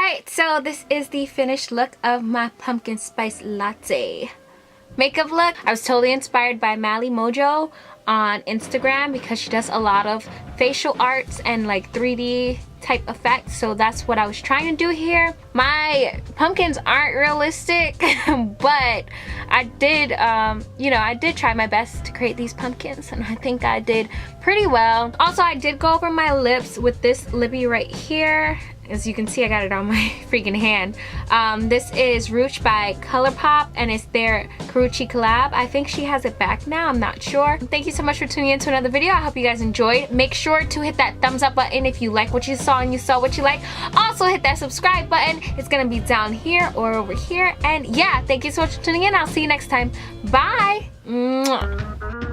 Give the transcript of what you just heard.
Alright, so this is the finished look of my pumpkin spice latte makeup look. I was totally inspired by Mally Mojo on Instagram because she does a lot of facial arts and like 3D type effects, so that's what I was trying to do here. My pumpkins aren't realistic, but I did I did try my best to create these pumpkins, and I think I did pretty well. Also, I did go over my lips with this lippy right here. As you can see, I got it on my freaking hand. This is Rouge by ColourPop, and it's their Karuchi collab. I think she has it back now, I'm not sure. Thank you so much for tuning in to another video. I hope you guys enjoyed. Make sure to hit that thumbs up button if you like what you saw and you saw what you like. Also hit that subscribe button. It's gonna be down here or over here. And yeah, thank you so much for tuning in. I'll see you next time. Bye! Mwah.